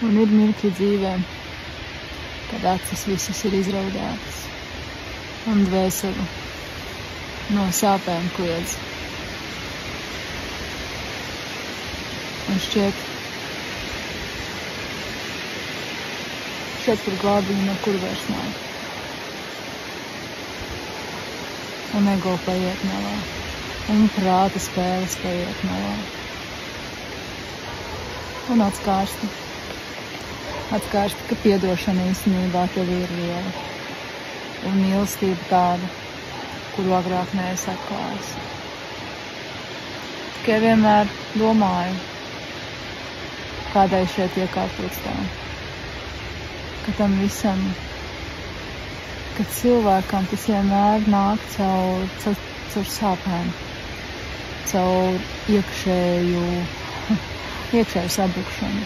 Un ir mirkļi dzīvē, kad acis visas ir izraudētas, un dvēseli no sāpēm kliedz. Un šķiet, kur glābība nekur vairs nav. Un ego paiet malā, un prāta spēles paiet malā. Un atskārsti, ka piedošana īstenībā tev ir liela. Un mīlestība tāda, kuru agrāk neesi atklājis. Tikai vienmēr domāju, kādai šeit iekārtots tā. Ka tam visam, ka cilvēkam tas vienmēr nāk caur sāpēm, caur iekšēju sabrukšanu.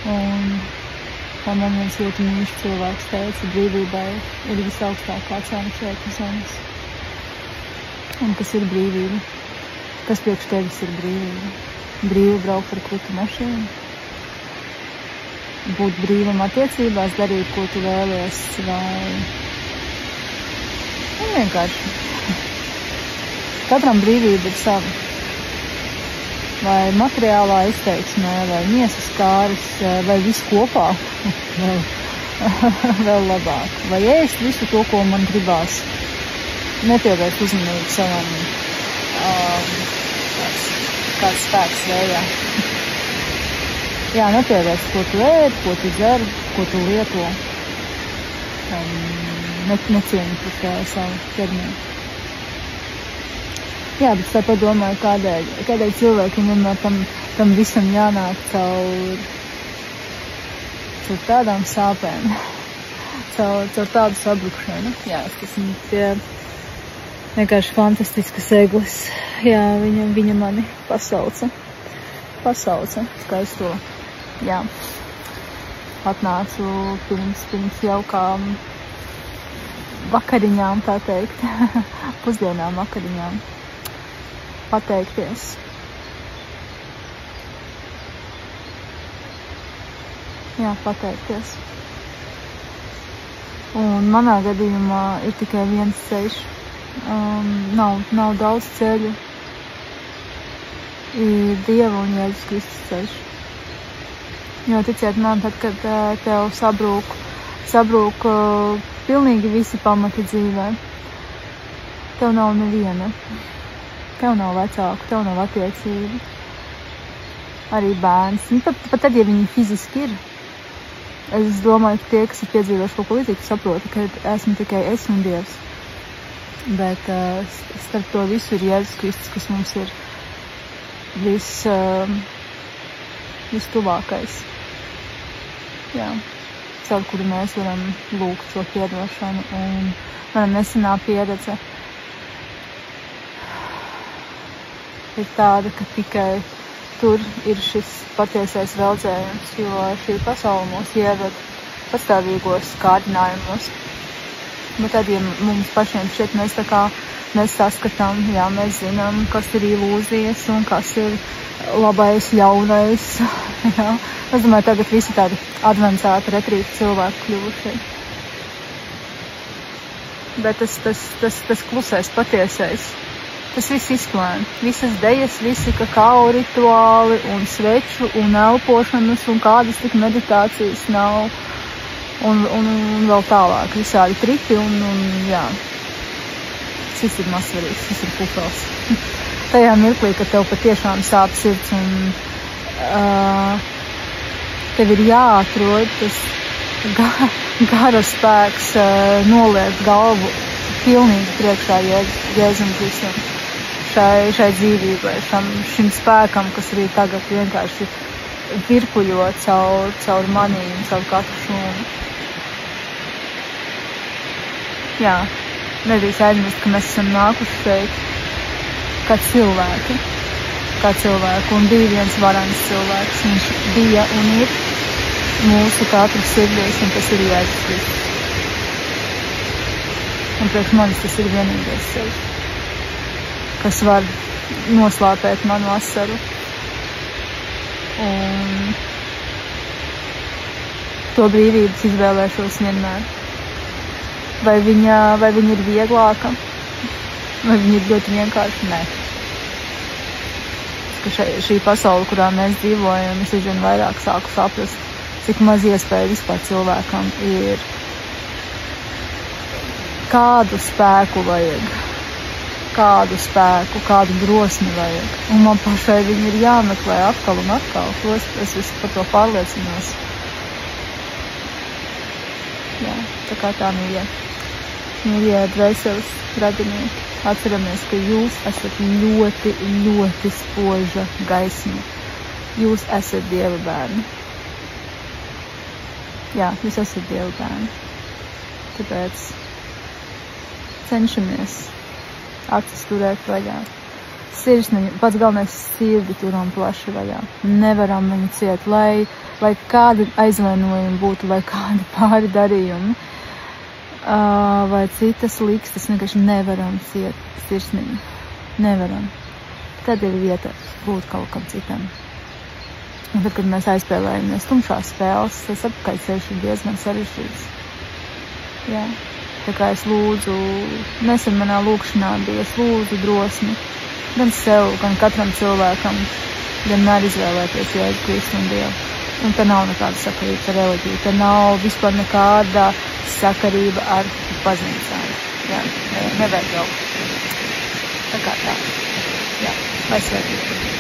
Un kā man viens ļoti mīļš cilvēks teica, brīvībai ir visaugstākā cena šeit uz zemes. Un kas ir brīvība? Kas priekš tevis ir brīvība? Brīvi braukt ar krutu mašīnu? Būt brīvam attiecībās, darīt, ko tu vēlies, vai vienkārši. Katram brīvība ir sava. Vai materiālā izteiksmē, vai miesas kāris, vai viss kopā, vēl labāk. Vai ēst visu to, ko man gribās. Nepievērst uzmanību savam kāds spēks vējā. Jā, nepievērst, ko tu ēd, ko tu dzer, ko tu lieto. Necieņu pret savu ķermeni. Jā, bet tāpat domāju, kādēļ cilvēkiem vienmēr tam visam jānāk caur tādām sāpēm, caur tādu sabrukšanu. Jā, tas ir vienkārši fantastiskas eglis. Jā, viņa mani pasauca, skaisto. Jā, atnācu pirms jaukām vakariņām, tā teikt, pusdienām vakariņām, pateikties. Jā, pateikties. Un manā gadījumā ir tikai viens ceļš. Nav daudz ceļu. Ir Dieva un Jēzus Kristus ceļš. Jo ticiet man, tad, kad tev sabrūk pilnīgi visi pamati dzīvē, tev nav neviena. Tev nav vecāku, tev nav attiecību. Arī bērns. Pat tad, ja viņi fiziski ir, es domāju, ka tie, kas ir piedzīvojuši kaut ko līdzīgu, saprota, ka esmu tikai es un Dievs. Bet starp to visu ir Jēzus Kristus, kas mums ir vistuvākais. Jā, caur kuru mēs varam lūgt šo piedošanu. Un mana nesenā pieredze ir tāda, ka tikai tur ir šis patiesais veldzējums, jo šī pasaule mūs ieved pastāvīgos kārdinājumos. Bet tad, ja mums pašiem šeit mēs saskatām, jā, mēs zinām, kas ir ilūzijas un kas ir labais, ļaunais. Jā. Es domāju, tagad visi tādi advancēti retrīti cilvēki kļuvuši. Bet tas klusais, patiesais, tas viss izklēn. Visas dejas, visi kakao rituāli un sveču un elpošanas un kādas tik meditācijas nav. Un vēl tālāk, visādi triki un jā. Šis ir mazsvarīgs, šis ir pufels. Tajā mirklī, ka tev patiešām sāp sirds un tev ir jāatrod tas gara spēks noliekt galvu pilnīgi priekšā Jēzum Kristum. Šai dzīvībai, šim spēkam, kas arī tagad vienkārši virpuļo caur manī un caur katru šūnu. Jā, nedrīkst aizmirst, ka mēs esam nākuši šeit kā cilvēki, un bija viens varants cilvēks. Viņš bija un ir mūsu katru sirdīs, un tas ir Jēzus Kristus. Un priekš manis tas ir vienīgais ceļš, kas var noslāpēt manu asaru Un to brīvības izvēlēšos vienmēr. Vai viņa ir vieglāka? Vai viņa ir ļoti vienkārša? Nē. Ka šī pasaule, kurā mēs dzīvojam, es aizvien vairāk sāku saprast, cik maz iespēja vispār cilvēkam ir. Kādu spēku vajag, kādu drosmi vajag. Un man pašai viņi ir jāmeklē atkal un atkal. Es par to pārliecinos. Jā, tā kā tā mīļa. Mīļie dvēseles radinieki. Atceramies, ka jūs esat ļoti, ļoti spoža gaisma. Jūs esat Dieva bērni. Jā, jūs esat Dieva bērni. Tāpēc cenšamies acis turēt vaļā. Sirsniņu, pats galvenais sirdi turam plaši vaļā. Nevaram viņu ciet, lai kādi aizvainojumi būtu, vai kādi pāri darījumi, vai citas likstas, vienkārši nevaram ciet sirsniņu. Nevaram. Tad ir vieta būt kaut kam citam. Un tad, kad mēs aizspēlējamies tumšās spēles, tas apakaļceļš ir diezgan sarežģīts. Jā. Tā kā es lūdzu, nesen manā lūkšanā bija, es lūdzu drosmi, gan sev, gan katram cilvēkam, vienmēr izvēlēties Jēzu Kristu un Dievu. Un tā nav nekāda sakarība ar reliģiju, tā nav vispār nekāda sakarība ar baznīcām. Jā, nevajag jau. Tā kā tā. Jā, lai svētīgi.